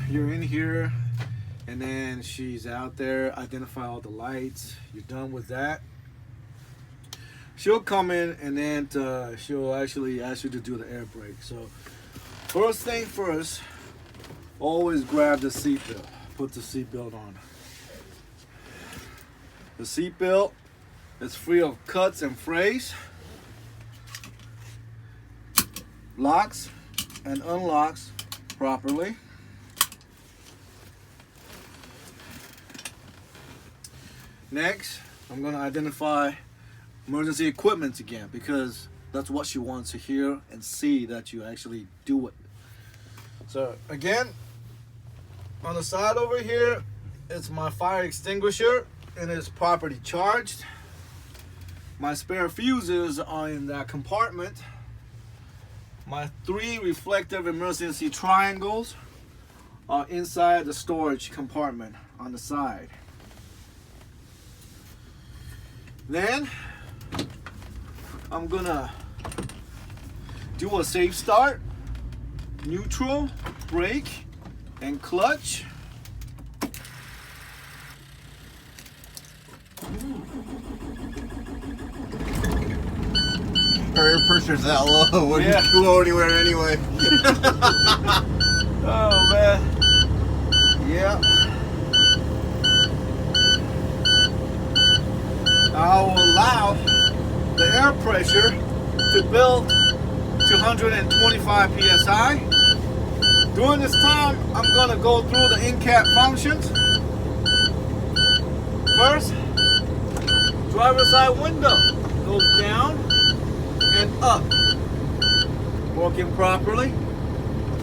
you're in here, and then she's out there, identify all the lights, you're done with that, she'll come in and then she'll actually ask you to do the air brake. So first thing first, always grab the seatbelt. Put the seatbelt on. The seatbelt is free of cuts and frays. Locks and unlocks properly. Next, I'm going to identify emergency equipment again, because that's what she wants to hear and see, that you actually do it. So again, on the side over here, it's my fire extinguisher and it's properly charged. My spare fuses are in that compartment. My 3 reflective emergency triangles are inside the storage compartment on the side. Then I'm gonna do a safe start, neutral, brake, and clutch. Air pressure's that low. Wouldn't Yeah. go anywhere anyway. Oh man. Yeah. I will allow the air pressure to build to 125 psi. During this time, I'm gonna go through the in-cap functions. First, driver's side window goes down and up, working properly.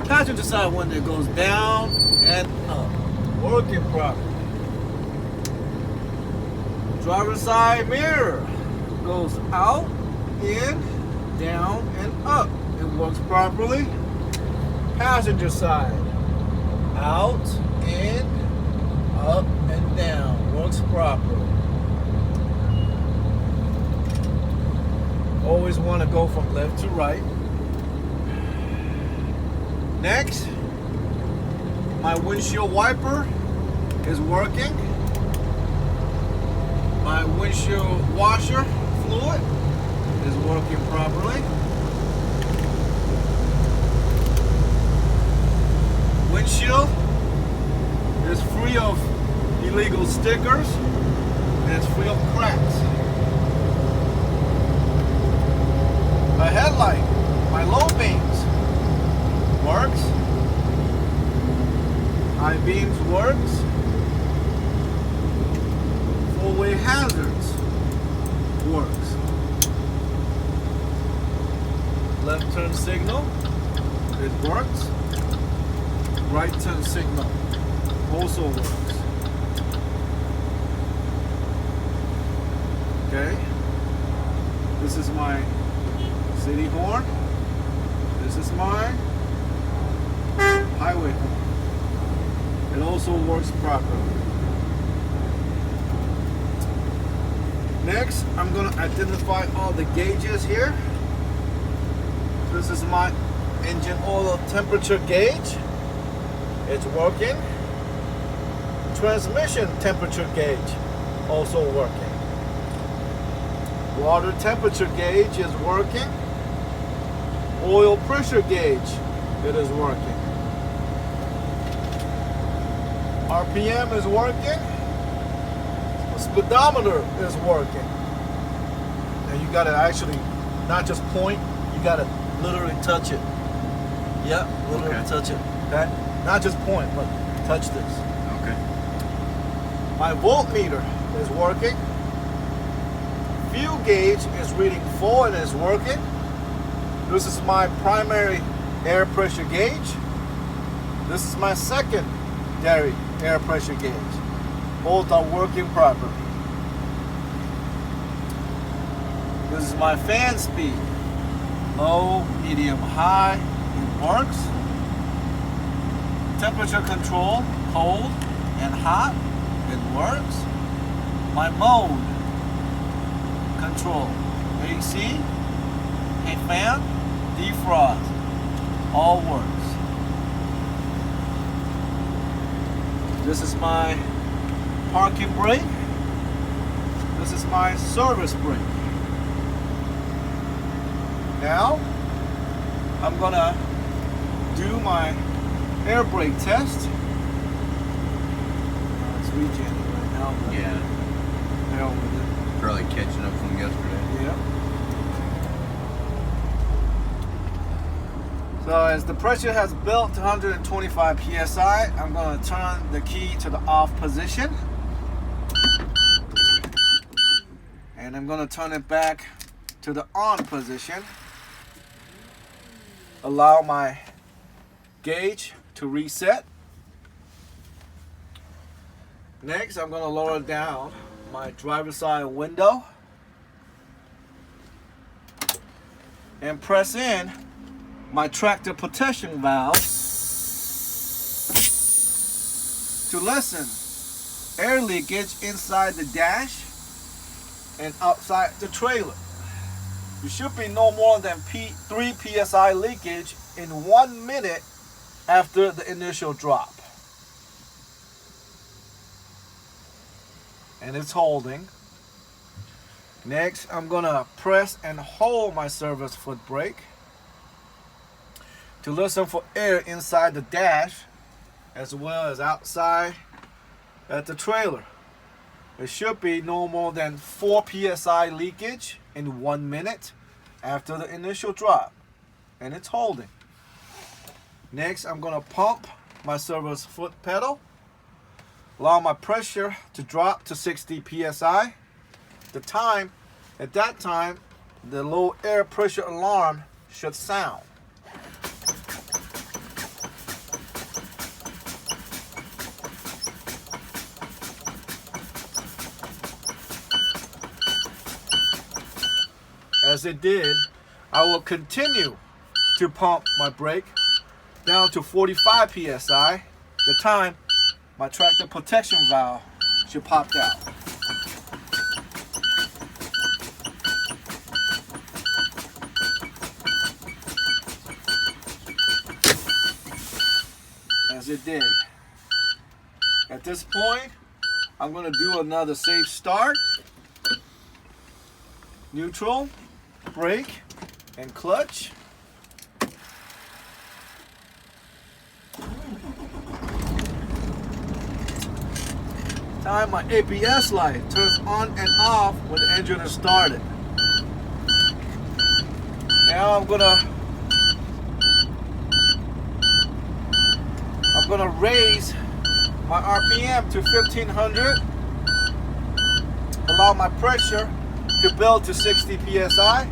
Passenger side window goes down and up, working properly. Driver's side mirror goes out, in, down, and up. It works properly. Passenger side, out, in, up, and down. Works properly. Always want to go from left to right. Next, my windshield wiper is working. My windshield washer fluid is working properly. Windshield is free of illegal stickers and it's free of cracks. My headlight, my low beams works. High beams works. Four-way hazards works. Left turn signal, it works. Right turn signal also works. Okay. This is my city horn. This is my highway horn. It also works properly. Next, I'm going to identify all the gauges here. This is my engine oil temperature gauge. It's working. Transmission temperature gauge also working. Water temperature gauge is working. Oil pressure gauge, it is working. RPM is working. The speedometer is working. And you gotta actually not just point, you gotta literally touch it. Yep, literally touch it. Okay? Not just point, but touch this. Okay. My voltmeter is working. Fuel gauge is reading 4 and is working. This is my primary air pressure gauge. This is my secondary air pressure gauge. Both are working properly. This is my fan speed. Low, medium, high. It works. Temperature control, cold and hot. It works. My mode control, AC, a fan, defrost, all works. This is my parking brake. This is my service brake. Now, I'm gonna do my air brake test. It's regenerating right now. But Yeah. hell with it. Probably catching up from yesterday. Yeah. So as the pressure has built to 125 psi, I'm going to turn the key to the off position. And I'm going to turn it back to the on position. Allow my gauge to reset. Next, I'm going to lower down my driver's side window and press in my tractor protection valve to lessen air leakage inside the dash and outside the trailer. You should be no more than 3 psi leakage in 1 minute after the initial drop. And it's holding. Next, I'm gonna press and hold my service foot brake to listen for air inside the dash as well as outside at the trailer. It should be no more than 4 psi leakage in 1 minute after the initial drop, and it's holding. Next, I'm gonna pump my service foot pedal, allow my pressure to drop to 60 psi. At that time, the low air pressure alarm should sound. As it did, I will continue to pump my brake down to 45 psi. The time my tractor protection valve should pop out. As it did. At this point, I'm going to do another safe start. Neutral, brake, and clutch. Time my ABS light turns on and off when the engine is started. Now I'm gonna raise my RPM to 1500. Allow my pressure to build to 60 psi.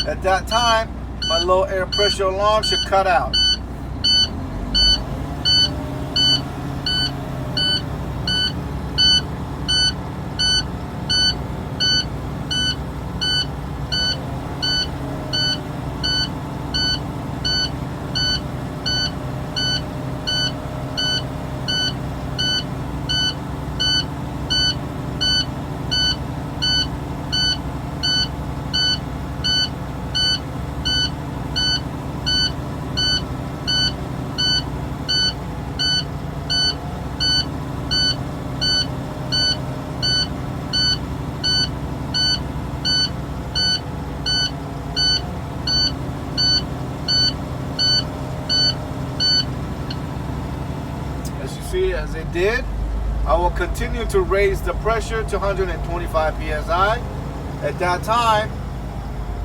At that time, my low air pressure alarm should cut out. As it did, I will continue to raise the pressure to 125 psi. At that time,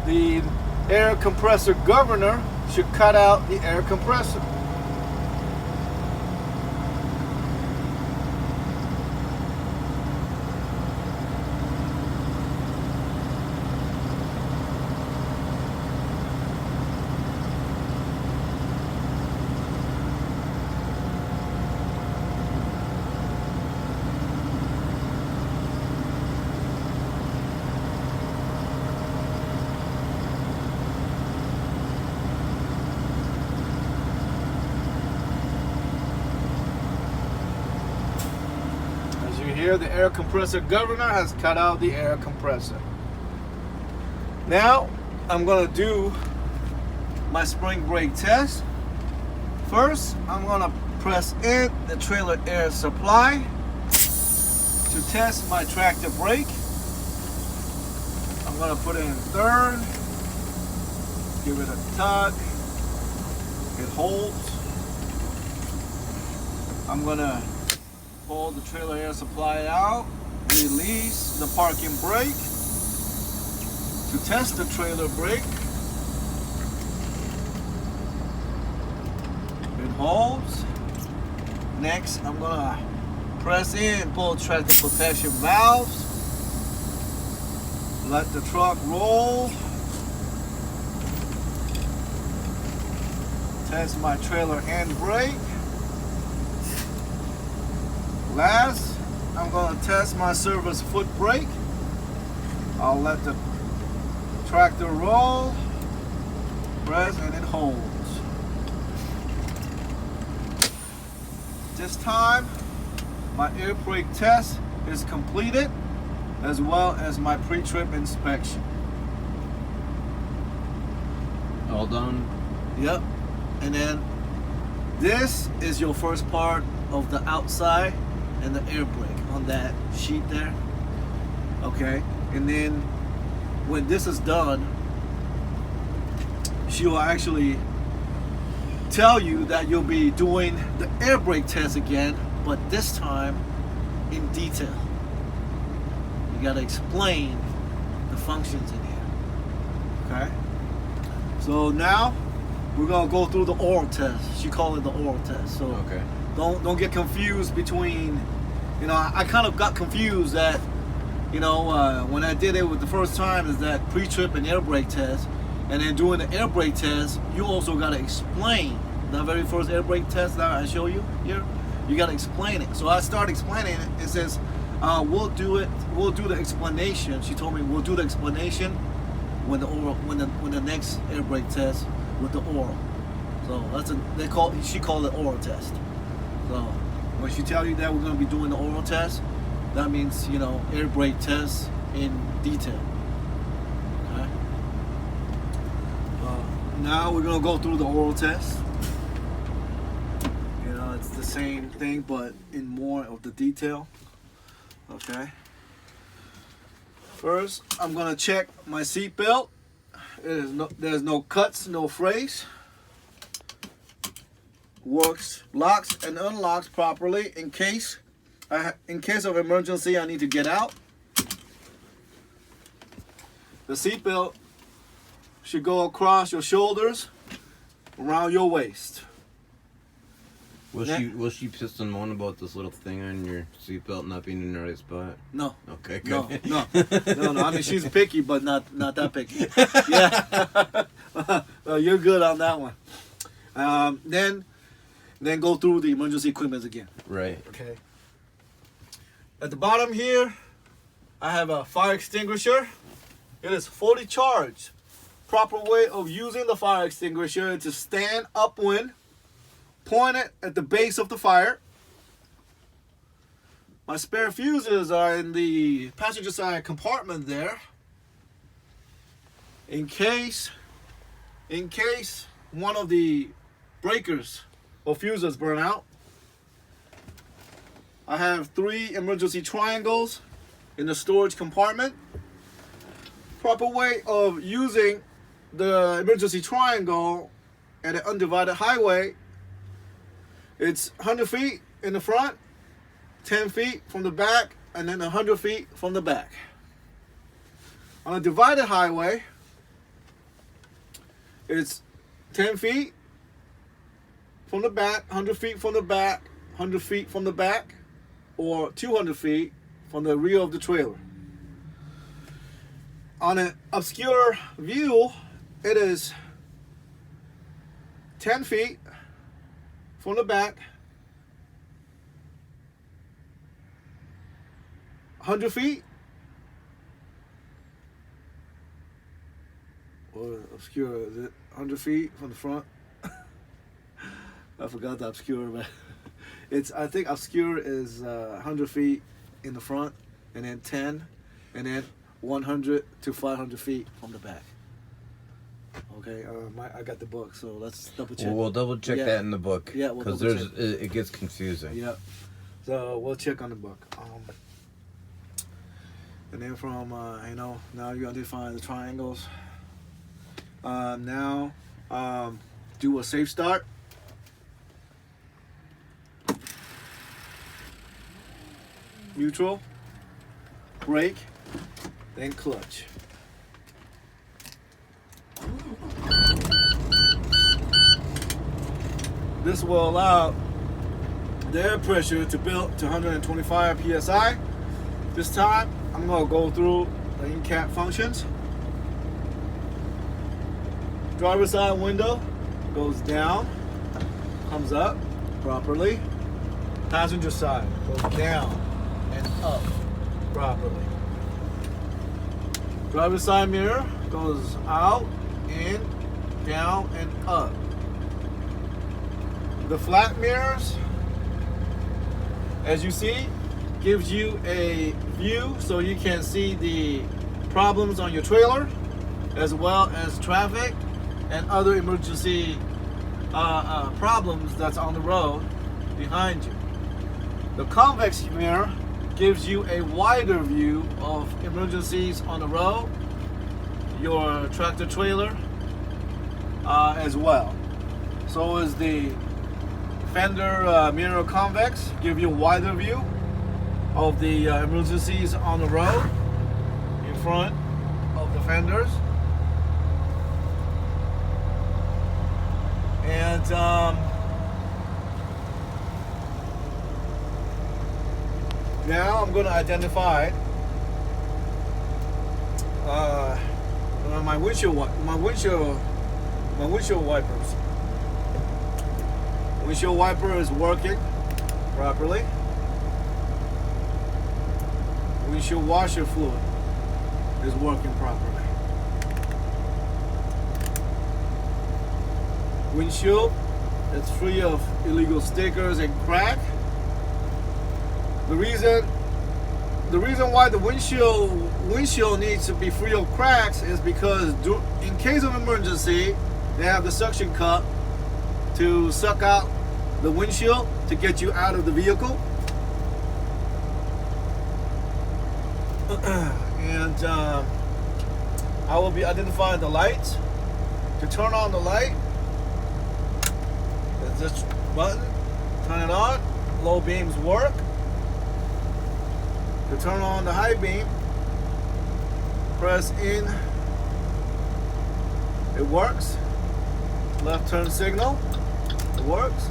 the air compressor governor should cut out the air compressor. Here, the air compressor governor has cut out the air compressor. Now, I'm going to do my spring brake test. First, I'm going to press in the trailer air supply to test my tractor brake. I'm gonna put it in third, give it a tug, it holds. I'm gonna pull the trailer air supply out, release the parking brake to test the trailer brake. It holds. Next, I'm gonna press in both tractor protection valves. Let the truck roll. Test my trailer hand brake. Last, I'm gonna test my service foot brake. I'll let the tractor roll, press, and it holds. This time, my air brake test is completed, as well as my pre-trip inspection. All done. Yep. And then this is your first part of the outside and the air brake on that sheet there. Okay. And then when this is done, she will actually tell you that you'll be doing the air brake test again, but this time in detail. You gotta explain the functions in here. Okay? So now we're gonna go through the oral test. She called it the oral test. So Okay. don't get confused between, you know, I kind of got confused that, you know, when I did it with the first time is that pre-trip and air brake test, and then doing the air brake test, you also gotta explain the very first air brake test that I show you here. You gotta explain it. So I start explaining it. It says, we'll do the explanation. She told me we'll do the explanation when the oral, when the next air brake test with the oral. So she called it oral test. So when she tell you that we're gonna be doing the oral test, that means, you know, air brake test in detail. Okay. Now we're gonna go through the oral test. You know, it's the same thing but in more of the detail. Okay. First, I'm gonna check my seat belt. There's no cuts, no frays. Works, locks and unlocks properly in case of emergency I need to get out. The seat belt should go across your shoulders, around your waist. Was she pissed and moan about this little thing on your seatbelt not being in the right spot? No. Okay, good. No. I mean, she's picky, but not that picky. Yeah. You're good on that one. Then go through the emergency equipment again. Right. Okay. At the bottom here, I have a fire extinguisher. It is fully charged. Proper way of using the fire extinguisher is to stand upwind, point it at the base of the fire. My spare fuses are in the passenger side compartment there. In case one of the breakers or fuses burn out. I have 3 emergency triangles in the storage compartment. Proper way of using the emergency triangle at an undivided highway, it's 100 feet in the front, 10 feet from the back, and then 100 feet from the back. On a divided highway, it's 10 feet from the back, 100 feet from the back, 100 feet from the back, or 200 feet from the rear of the trailer. On an obscure view, it is 10 feet from the back, 100 feet, or obscure, is it 100 feet from the front? I forgot the obscure, but I think obscure is 100 feet in the front, and then 10, and then 100 to 500 feet from the back. Okay, I got the book, so let's double check. Well, we'll double check Yeah. that in the book. Yeah, we'll because double check. it gets confusing. Yeah, so we'll check on the book. And then from now you identify the triangles. Now do a safe start. Neutral, brake, then clutch. This will allow the air pressure to build to 125 psi. This time, I'm going to go through the in-cab functions. Driver's side window goes down, comes up properly. Passenger side goes down and up properly. Driver's side mirror goes out, in, down, and up. The flat mirrors, as you see, gives you a view so you can see the problems on your trailer, as well as traffic and other emergency problems that's on the road behind you. The convex mirror gives you a wider view of emergencies on the road, your tractor trailer, as well. So is the fender mirror convex, give you a wider view of the emergencies on the road in front of the fenders. And now I'm going to identify my windshield wipers. Windshield wiper is working properly. Windshield washer fluid is working properly. Windshield is free of illegal stickers and crack. The reason why the windshield needs to be free of cracks is because in case of emergency, they have the suction cup to suck out the windshield to get you out of the vehicle. And I will be identifying the lights. To turn on the light, it's this button, turn it on, low beams work. To turn on the high beam, press in, it works. Left turn signal, it works.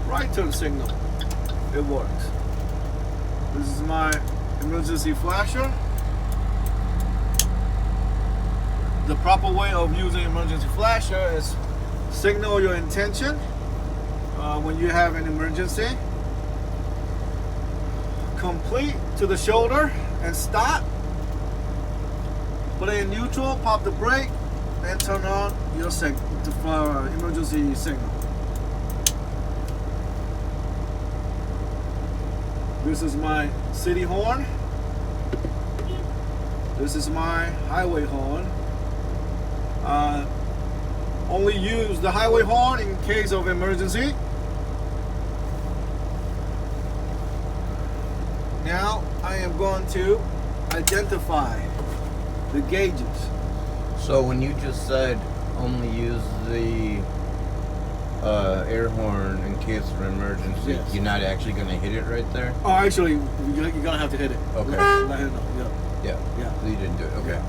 Right turn signal, it works. This is my emergency flasher. The proper way of using emergency flasher is signal your intention when you have an emergency. Complete to the shoulder and stop. Put it in neutral, pop the brake, and turn on your emergency signal. This is my city horn. This is my highway horn. Only use the highway horn in case of emergency. Now I am going to identify the gauges. So when you just said only use the air horn in case of an emergency, Yes. you're not actually going to hit it right there? Oh, actually, you're gonna have to hit it. Okay. Let him know. Yeah. Yeah. Yeah. You didn't do it. Okay.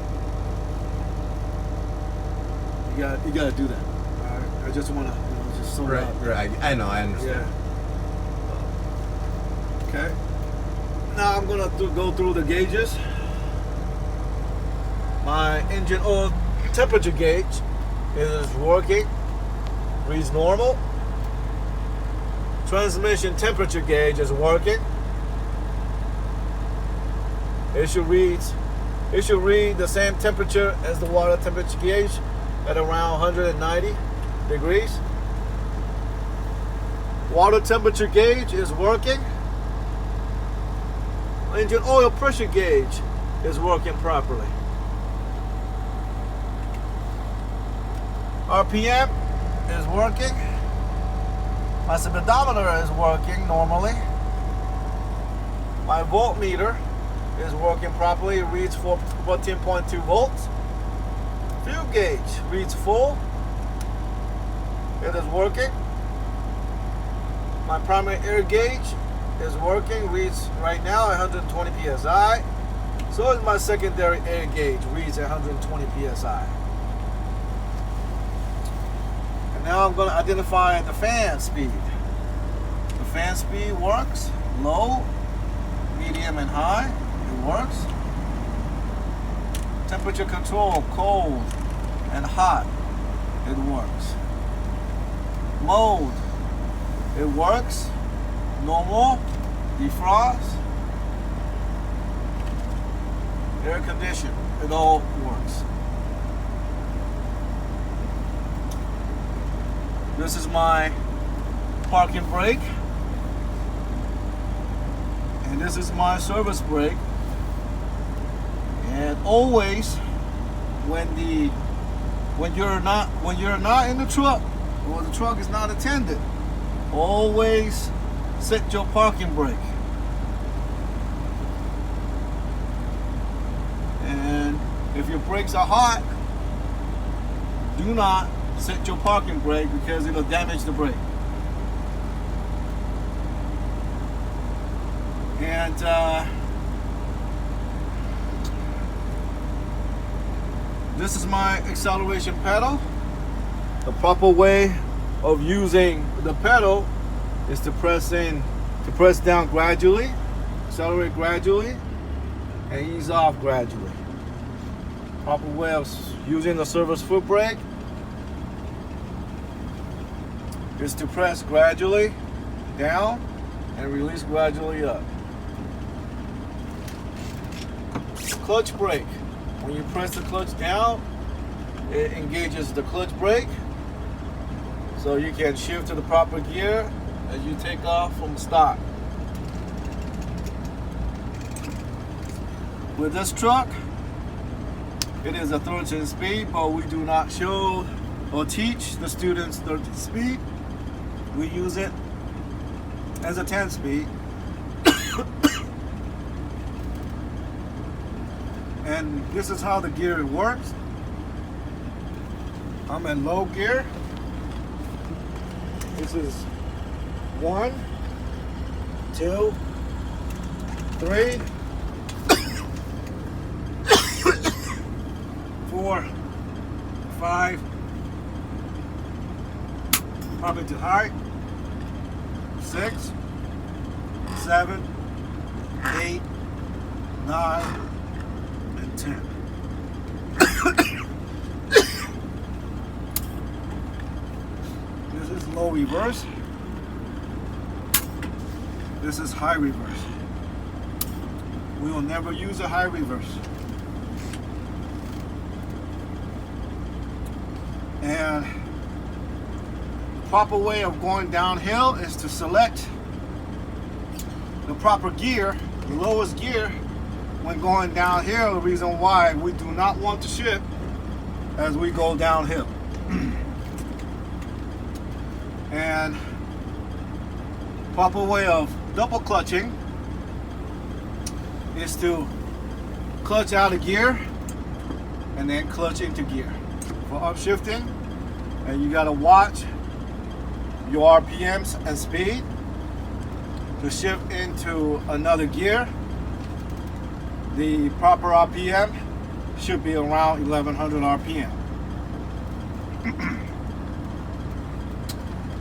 You gotta do that. I just wanna, just so Right. loud. Right. I know. I understand. Yeah. Okay. Now I'm gonna go through the gauges. My engine oil temperature gauge is working. Reads normal. Transmission temperature gauge is working. It should read the same temperature as the water temperature gauge at around 190 degrees. Water temperature gauge is working. Engine oil pressure gauge is working properly. RPM is working. My speedometer is working normally. My voltmeter is working properly. It reads 14.2 volts. Fuel gauge reads full. It is working. My primary air gauge is working. Reads right now 120 psi. So is my secondary air gauge. Reads 120 psi. And now I'm going to identify the fan speed. The fan speed works. Low, medium, and high. It works. Temperature control, cold and hot. It works. Mode. It works. Normal. Defrost. Air condition. It all works. This is my parking brake. And this is my service brake. And always when you're not in the truck or the truck is not attended, always set your parking brake. And if your brakes are hot, do not set your parking brake because it'll damage the brake. And this is my acceleration pedal. The proper way of using the pedal is to press down gradually, accelerate gradually, and ease off gradually. Proper way of using the service foot brake is to press gradually down and release gradually up. Clutch brake. When you press the clutch down, it engages the clutch brake, so you can shift to the proper gear as you take off from the start. With this truck, it is a 13 speed, but we do not show or teach the students 13 speed. We use it as a 10 speed. And this is how the gear works. I'm in low gear. This is 1, 2, 3, 4, 5. Probably too high. 6, 7, 8, 9. 10. This is low reverse. This is high reverse. We will never use a high reverse. And the proper way of going downhill is to select the proper gear, the lowest gear. When going downhill, the reason why we do not want to shift as we go downhill. And proper way of double clutching is to clutch out of gear and then clutch into gear. For upshifting, and you gotta watch your RPMs and speed to shift into another gear. The proper RPM should be around 1100 RPM.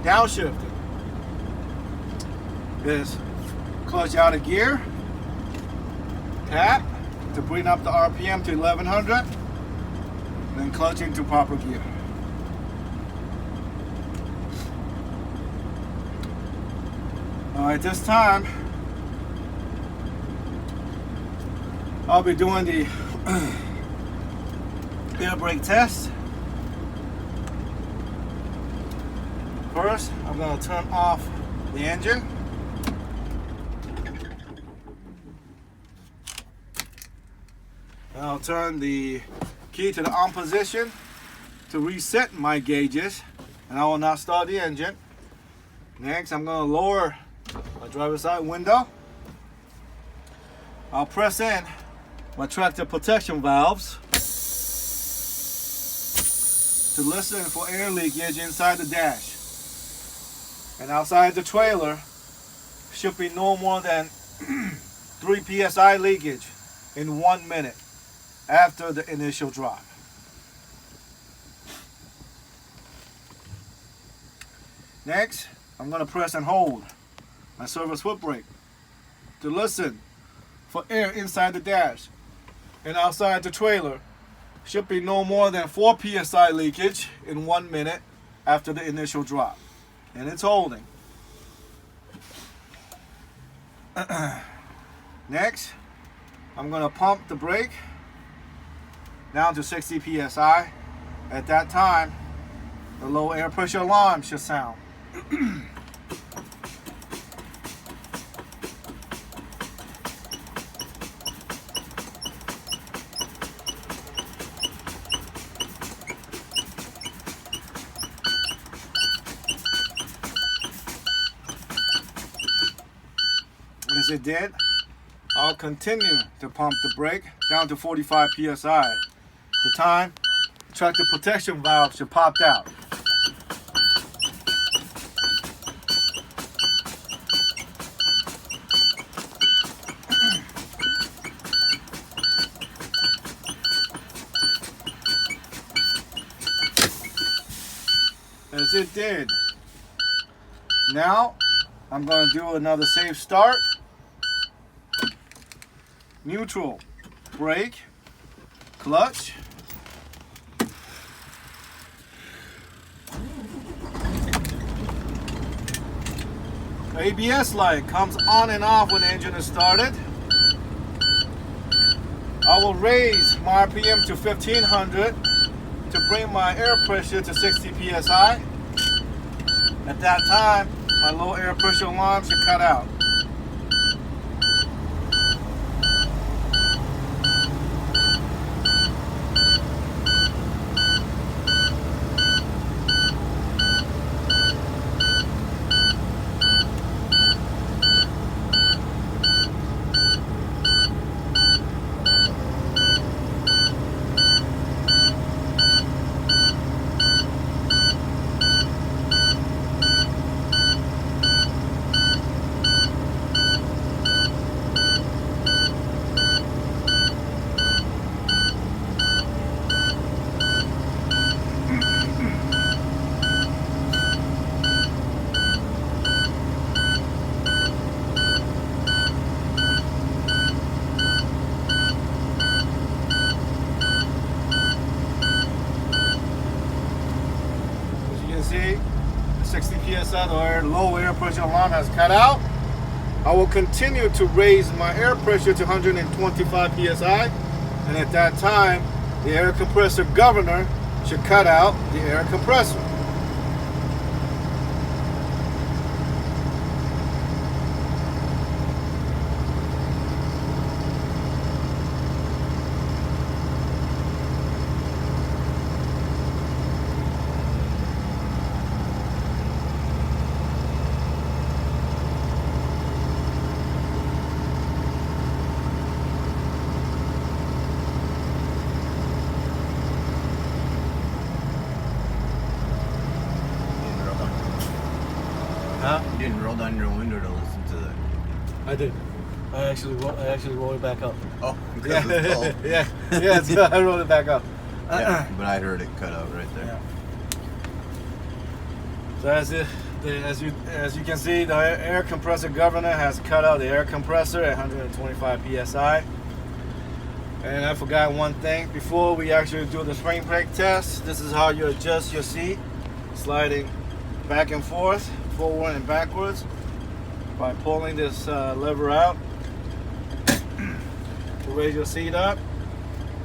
Downshifting is clutch out of gear, tap to bring up the RPM to 1100, then clutch into proper gear. Alright, this time I'll be doing the air brake test. First, I'm going to turn off the engine. And I'll turn the key to the on position to reset my gauges, and I will not start the engine. Next, I'm going to lower my driver's side window. I'll press in my tractor protection valves to listen for air leakage inside the dash. And outside the trailer should be no more than 3 psi leakage in 1 minute after the initial drop. Next, I'm going to press and hold my service foot brake to listen for air inside the dash. And outside the trailer should be no more than 4 psi leakage in 1 minute after the initial drop. And it's holding. Next, I'm going to pump the brake down to 60 psi. At that time, the low air pressure alarm should sound. As it did, I'll continue to pump the brake down to 45 psi. The time, the tractor protection valve should pop out. As it did. Now, I'm going to do another safe start. Neutral, brake, clutch. ABS light comes on and off when the engine is started. I will raise my RPM to 1500 to bring my air pressure to 60 psi. At that time, my low air pressure alarm should cut out. See, the 60 psi low air pressure alarm has cut out. I will continue to raise my air pressure to 125 psi, and at that time, the air compressor governor should cut out the air compressor. Huh? You didn't roll down your window to listen to that. I did. I actually rolled it back up. Oh, because it's cold. yeah, I rolled it back up. Yeah, but I heard it cut out right there. Yeah. So as you can see, the air compressor governor has cut out the air compressor at 125 psi. And I forgot one thing. Before we actually do the spring brake test, this is how you adjust your seat, sliding back and forth, forward and backwards, by pulling this lever out to raise your seat up,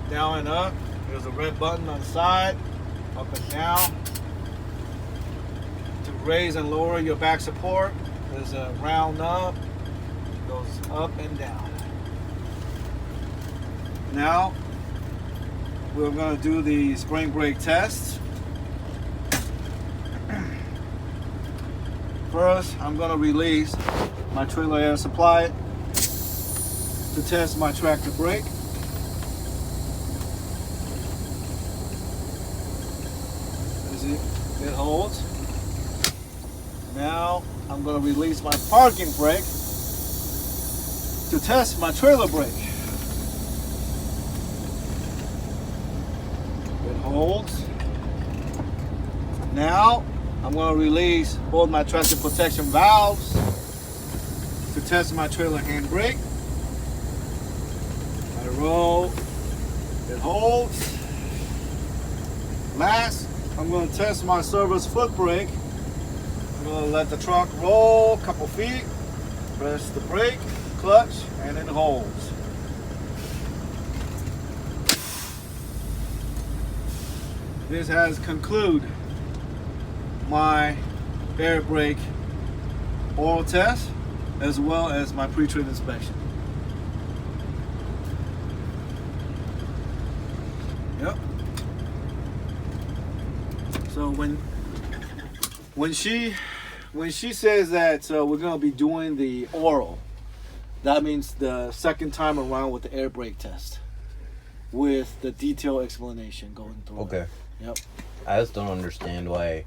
down and up. There's a red button on the side, up and down. To raise and lower your back support, there's a round knob, goes up and down. Now, we're going to do the spring brake test. First, I'm gonna release my trailer air supply to test my tractor brake. It holds. Now I'm going to release my parking brake to test my trailer brake. It holds. Now I'm going to release both my traction protection valves to test my trailer handbrake. I roll. It holds. Last, I'm going to test my service foot brake. I'm going to let the truck roll a couple feet, press the brake, clutch, and it holds. This has concluded my air brake oil test as well as my pre-trip inspection. Yep. So when she says that we're gonna be doing the oral, that means the second time around with the air brake test, with the detailed explanation going through. Okay. Yep. I just don't understand why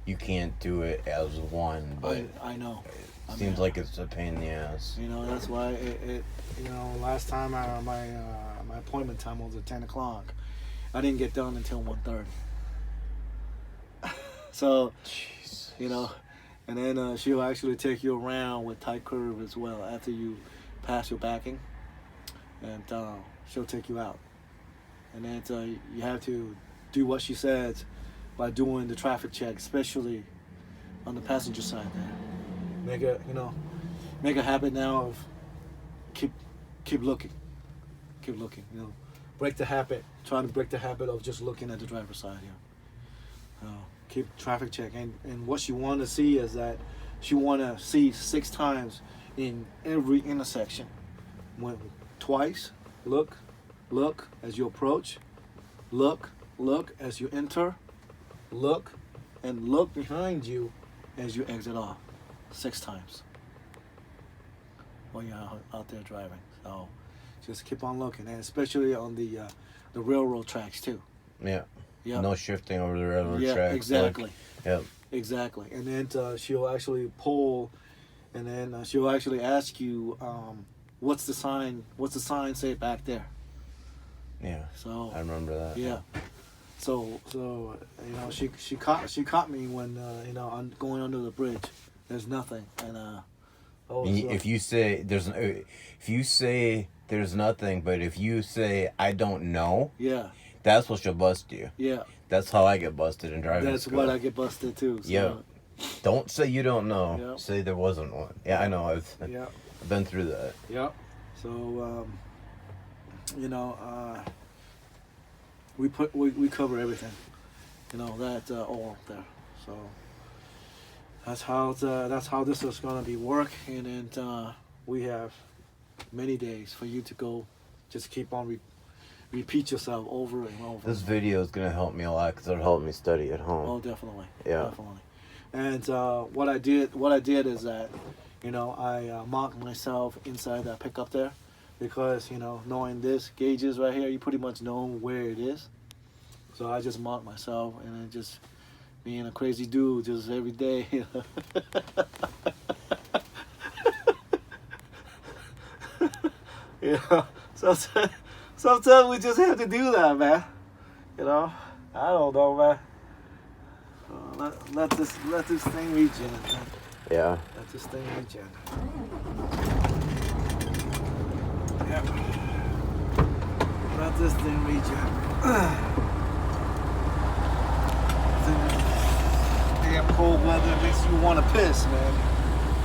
you can't do it as one, but I know. it seems like it's a pain in the ass. You know, that's why it last time my appointment time was at 10 o'clock. I didn't get done until 1:30. So, Jeez. you know, and then she'll actually take you around with tight curve as well after you pass your backing, and she'll take you out. And then you have to do what she says by doing the traffic check, especially on the passenger side there. Make a habit now of keep looking. Keep looking, you know. Trying to break the habit of just looking at the driver's side here. Keep traffic check. And what she want to see is that she want to see 6 times in every intersection. Twice, look as you approach, look as you enter, look behind you as you exit off. 6 times while you're out there driving. So just keep on looking, and especially on the railroad tracks too. Yeah. Yep. No shifting over the railroad Yeah, tracks. exactly. Yep. Exactly. And then she'll actually pull, and then she'll actually ask you, what's the sign say back there? Yeah. So I remember that. yeah. So she caught me when I'm going under the bridge. There's nothing, and If you say there's nothing, but if you say I don't know, yeah, that's what she'll bust you. yeah, That's how I get busted in driving that's school. what I get busted too. So, Yeah. Don't say you don't know. Yep. Say there wasn't one. Yeah, I know. I've been through that. Yep. So we cover everything. That all there. So that's how this is gonna be work, and then we have many days for you to go. Just keep on repeat yourself over and over. This video is gonna help me a lot because it'll help me study at home. Oh, definitely. Yeah. Definitely. And what I did is that, I marked myself inside that pickup there, because knowing this gauges right here, you pretty much know where it is. So I just marked myself, and then just being a crazy dude, just every day. Sometimes we just have to do that, man. I don't know, man. Let this thing regen, man. Yeah. Let this thing regen. Yep. Let this thing regen. Damn cold weather makes you want to piss, man.